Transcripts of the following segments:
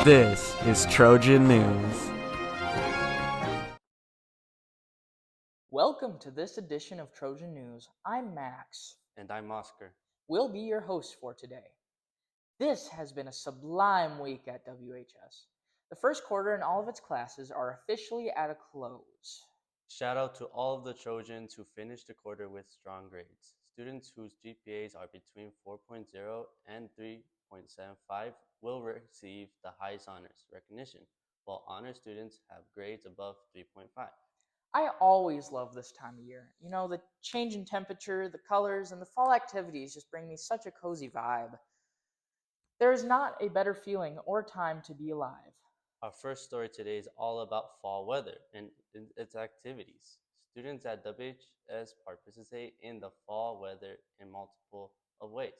This is Trojan News. Welcome to this edition of Trojan News. I'm Max. And I'm Oscar. We'll be your hosts for today. This has been a sublime week at WHS. The first quarter in all of its classes are officially at a close. Shout out to all of the Trojans who finished the quarter with strong grades. Students whose GPAs are between 4.0 and 3.75 will receive the highest honors recognition, while honor students have grades above 3.5. I always love this time of year. You know, the change in temperature, the colors, and the fall activities just bring me such a cozy vibe. There is not a better feeling or time to be alive. Our first story today is all about fall weather and its activities. Students at WHS participate in the fall weather in multiple of ways.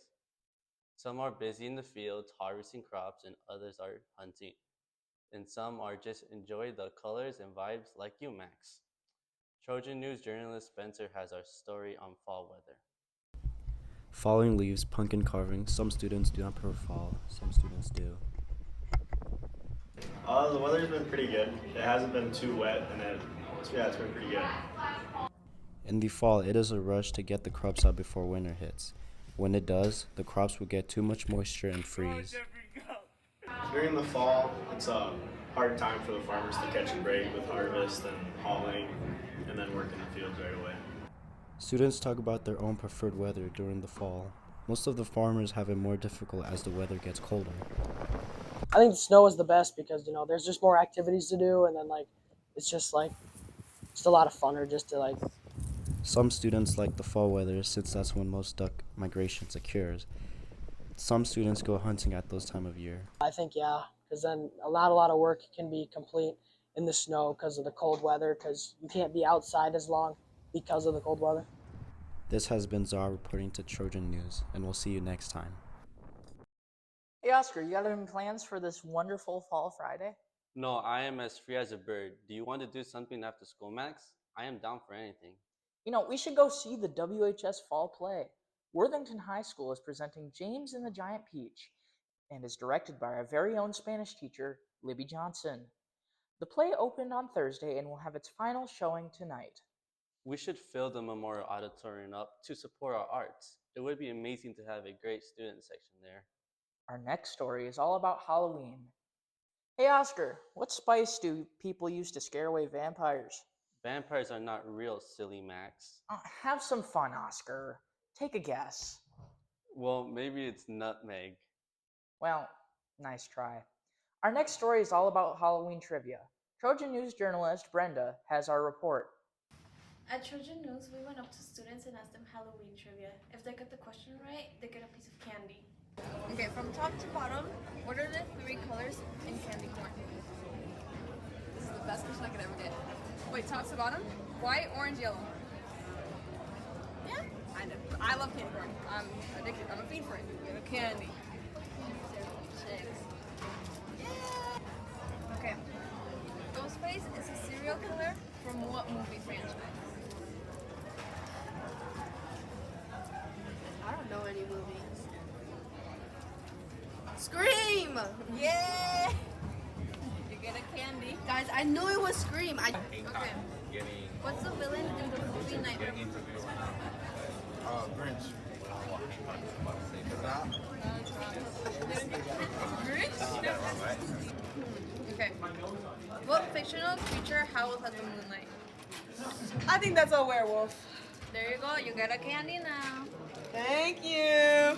Some are busy in the fields harvesting crops and others are hunting. And some are just enjoy the colors and vibes like you, Max. Trojan News journalist Spencer has our story on fall weather. Falling leaves, pumpkin carving. Some students do not prefer fall, some students do. The weather's been pretty good. It hasn't been too wet, and it's been pretty good. In the fall, it is a rush to get the crops out before winter hits. When it does, the crops will get too much moisture and freeze. During the fall, it's a hard time for the farmers to catch a break with harvest and hauling, and then work in the fields right away. Students talk about their own preferred weather during the fall. Most of the farmers have it more difficult as the weather gets colder. I think the snow is the best because, there's just more activities to do, and then, it's just a lot of fun, or just to, Some students like the fall weather since that's when most duck migration occurs. Some students go hunting at those time of year. I think, yeah, because then a lot of work can be complete in the snow because of the cold weather, because you can't be outside as long because of the cold weather. This has been Zara reporting to Trojan News, and we'll see you next time. Hey Oscar, you got any plans for this wonderful fall Friday? No, I am as free as a bird. Do you want to do something after school, Max? I am down for anything. We should go see the WHS Fall Play. Worthington High School is presenting James and the Giant Peach and is directed by our very own Spanish teacher, Libby Johnson. The play opened on Thursday and will have its final showing tonight. We should fill the Memorial Auditorium up to support our arts. It would be amazing to have a great student section there. Our next story is all about Halloween. Hey Oscar, what spice do people use to scare away vampires? Vampires are not real, silly Max. Have some fun, Oscar. Take a guess. Well, maybe it's nutmeg. Well, nice try. Our next story is all about Halloween trivia. Trojan News journalist Brenda has our report. At Trojan News, we went up to students and asked them Halloween trivia. If they get the question right, they get a piece of candy. Okay, from top to bottom, what are the three colors in candy corn? This is the best question I could ever get. Wait, top to bottom? White, orange, yellow. Yeah, I love candy corn. I'm addicted. I'm a fiend for it. Candy. Yeah. Okay. Ghostface is a serial killer from what movie franchise? I don't know any movies. Scream! Yeah! You get a candy. Guys, I knew it was Scream. Okay. What's the villain in the movie Nightmare Before Grinch. Grinch? Okay. What fictional creature howls at the moonlight? I think that's a werewolf. There you go. You get a candy now. Thank you.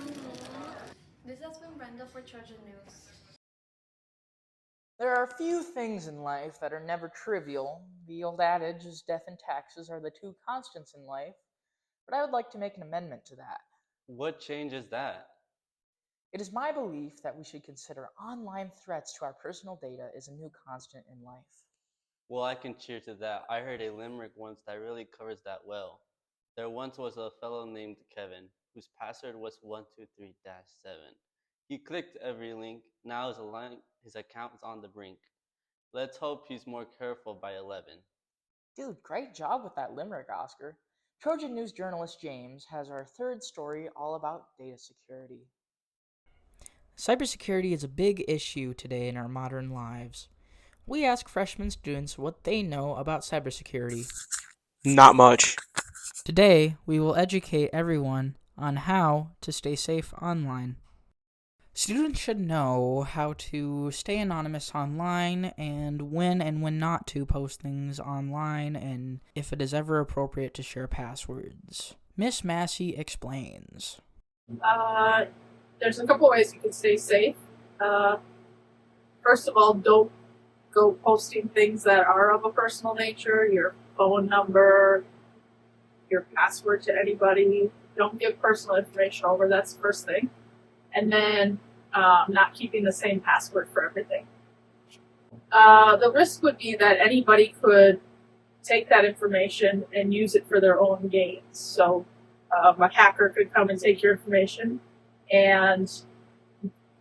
This has been Brenda for Trojan News. There are few things in life that are never trivial. The old adage is death and taxes are the two constants in life, but I would like to make an amendment to that. What changes that? It is my belief that we should consider online threats to our personal data as a new constant in life. Well, I can cheer to that. I heard a limerick once that really covers that well. There once was a fellow named Kevin, whose password was 123-7. He clicked every link. Now his account is on the brink. Let's hope he's more careful by 11. Dude, great job with that limerick, Oscar. Trojan News journalist James has our third story all about data security. Cybersecurity is a big issue today in our modern lives. We ask freshman students what they know about cybersecurity. Not much. Today, we will educate everyone on how to stay safe online. Students should know how to stay anonymous online and when not to post things online and if it is ever appropriate to share passwords. Miss Massey explains. There's a couple ways you can stay safe. First of all, don't go posting things that are of a personal nature, your phone number, your password to anybody. Don't give personal information over. That's the first thing. And then not keeping the same password for everything. The risk would be that anybody could take that information and use it for their own gains. So a hacker could come and take your information, and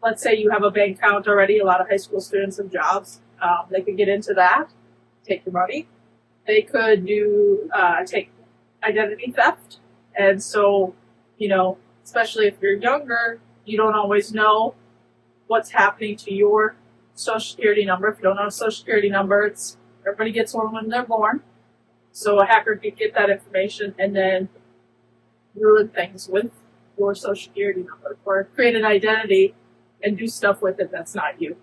let's say you have a bank account already. A lot of high school students have jobs. They could get into that, take your money. They could do take identity theft, and so especially if you're younger, you don't always know what's happening to your social security number. If you don't know a social security number, everybody gets one when they're born. So a hacker could get that information and then ruin things with your social security number, or create an identity and do stuff with it that's not you.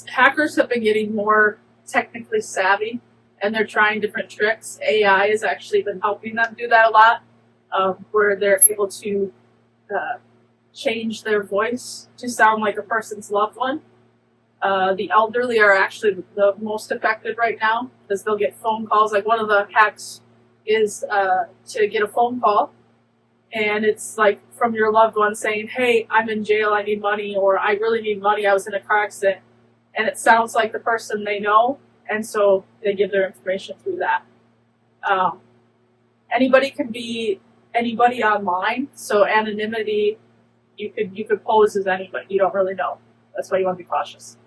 Hackers have been getting more technically savvy, and they're trying different tricks. AI has actually been helping them do that a lot, where they're able to change their voice to sound like a person's loved one. The elderly are actually the most affected right now, because they'll get phone calls. Like, one of the hacks is to get a phone call, and it's like from your loved one saying, "Hey, I'm in jail, I need money," or "I really need money, I was in a car accident." And it sounds like the person they know, and so they give their information through that. Anybody can be anybody online, so anonymity, you could pose as anybody. You don't really know. That's why you want to be cautious.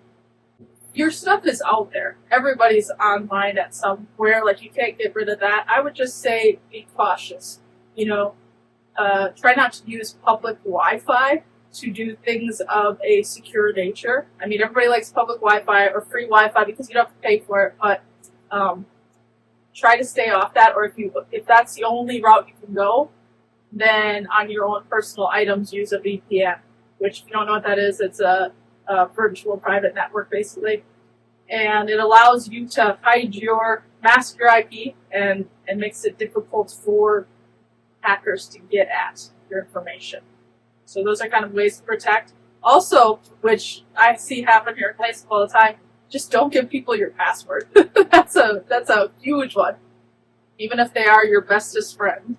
Your stuff is out there. Everybody's online at somewhere. Like, you can't get rid of that. I would just say be cautious. Try not to use public Wi-Fi to do things of a secure nature. I mean, everybody likes public Wi-Fi or free Wi-Fi because you don't have to pay for it, but try to stay off that. Or if that's the only route you can go, then on your own personal items, use a VPN, which, if you don't know what that is, it's a virtual private network, basically. And it allows you to mask your IP and makes it difficult for hackers to get at your information. So those are kind of ways to protect. Also, which I see happen here in high school all the time, just don't give people your password. That's a huge one, even if they are your bestest friend.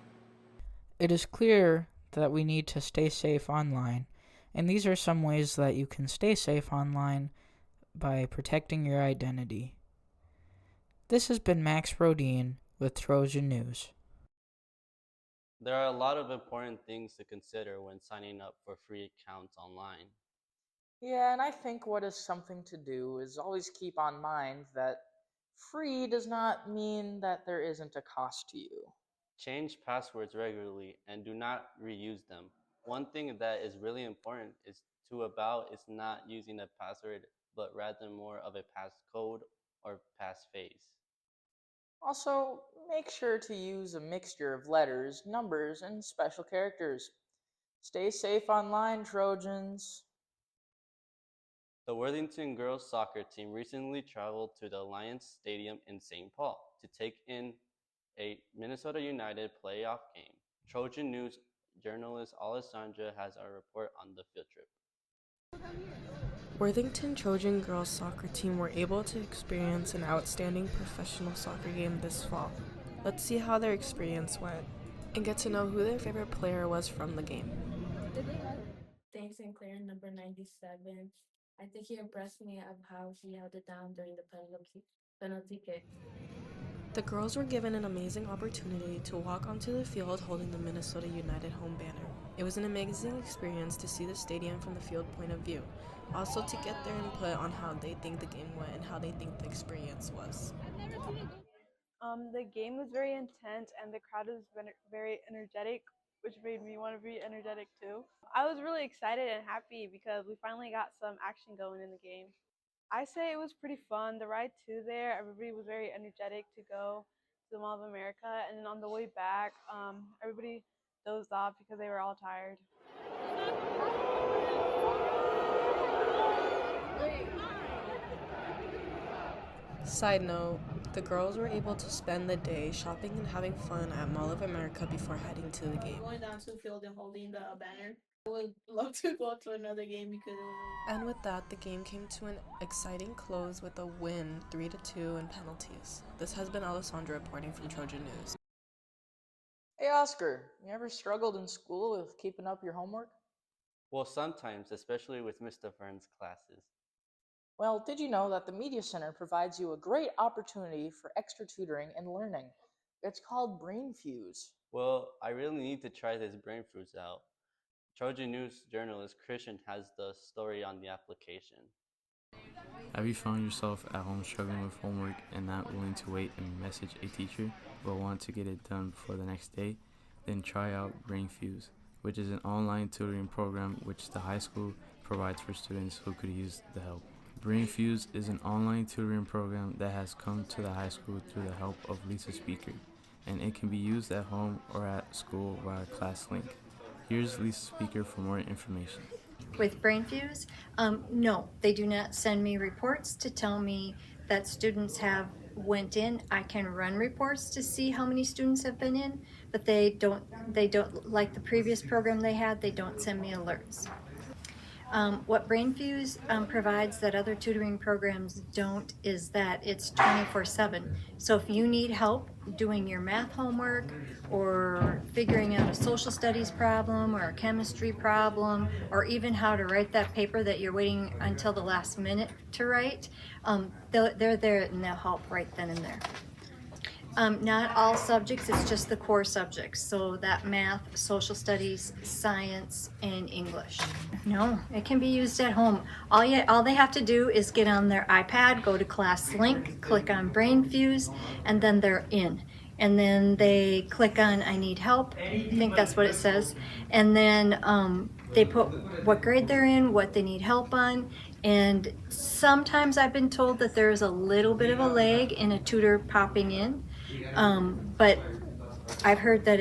It is clear that we need to stay safe online, and these are some ways that you can stay safe online by protecting your identity. This has been Max Rodin with Trojan News. There are a lot of important things to consider when signing up for free accounts online. Yeah, and I think what is something to do is always keep on mind that free does not mean that there isn't a cost to you. Change passwords regularly and do not reuse them. One thing that is really important is not using a password, but rather more of a passcode or passphrase. Also, make sure to use a mixture of letters, numbers, and special characters. Stay safe online, Trojans. The Worthington girls soccer team recently traveled to the Alliance Stadium in St. Paul to take in a Minnesota United playoff game. Trojan News journalist Alessandra has a report on the field trip. Worthington Trojan girls soccer team were able to experience an outstanding professional soccer game this fall. Let's see how their experience went and get to know who their favorite player was from the game. Thanks, Sinclair, number 97. I think he impressed me of how he held it down during the penalty kick. The girls were given an amazing opportunity to walk onto the field holding the Minnesota United home banner. It was an amazing experience to see the stadium from the field point of view, also to get their input on how they think the game went and how they think the experience was. The game was very intense and the crowd was very energetic. which made me want to be energetic too. I was really excited and happy because we finally got some action going in the game. I say it was pretty fun. The ride to there, everybody was very energetic to go to the Mall of America, and then on the way back, everybody dozed off because they were all tired. Side note, the girls were able to spend the day shopping and having fun at Mall of America before heading to the game. Going down to the field and holding the banner. I would love to go to another game because it was And with that, the game came to an exciting close with a win 3-2 in penalties. This has been Alessandra reporting from Trojan News. Hey Oscar, you ever struggled in school with keeping up your homework? Well, sometimes, especially with Mr. Fern's classes. Well, did you know that the Media Center provides you a great opportunity for extra tutoring and learning? It's called Brainfuse. Well, I really need to try this Brainfuse out. Trojan News journalist Christian has the story on the application. Have you found yourself at home struggling with homework and not willing to wait and message a teacher, but want to get it done before the next day? Then try out Brainfuse, which is an online tutoring program which the high school provides for students who could use the help. Brainfuse is an online tutoring program that has come to the high school through the help of Lisa Speaker, and it can be used at home or at school via class link. Here's Lisa Speaker for more information. With Brainfuse, no, they do not send me reports to tell me that students have went in. I can run reports to see how many students have been in, but they don't like the previous program they had, they don't send me alerts. What Brainfuse provides that other tutoring programs don't is that it's 24/7. So if you need help doing your math homework or figuring out a social studies problem or a chemistry problem or even how to write that paper that you're waiting until the last minute to write, they're there and they'll help right then and there. Not all subjects, it's just the core subjects. So that math, social studies, science, and English. No, it can be used at home. All they have to do is get on their iPad, go to class link, click on Brainfuse, and then they're in. And then they click on I need help, I think that's what it says. And then they put what grade they're in, what they need help on, and sometimes I've been told that there's a little bit of a lag in a tutor popping in. But I've heard that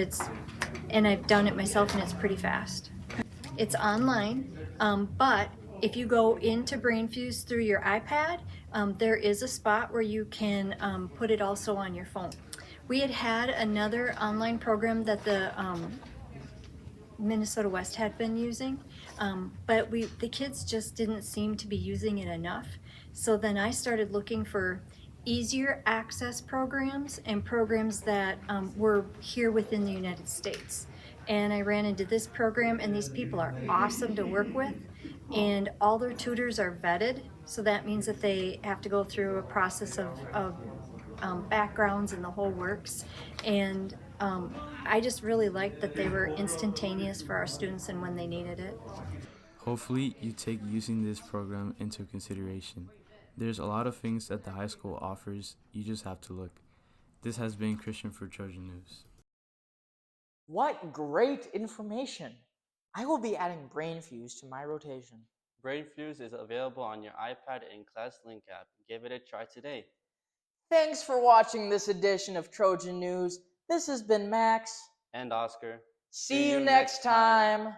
and I've done it myself and it's pretty fast. It's online, but if you go into Brainfuse through your iPad, there is a spot where you can put it also on your phone. We had another online program that the Minnesota West had been using, but the kids just didn't seem to be using it enough. So then I started looking for easier access programs and programs that were here within the United States. And I ran into this program, and these people are awesome to work with, and all their tutors are vetted, so that means that they have to go through a process of backgrounds and the whole works. And I just really liked that they were instantaneous for our students and when they needed it. Hopefully you take using this program into consideration. There's a lot of things that the high school offers, you just have to look. This has been Christian for Trojan News. What great information! I will be adding Brainfuse to my rotation. Brainfuse is available on your iPad and ClassLink app. Give it a try today. Thanks for watching this edition of Trojan News. This has been Max. And Oscar. See you next time.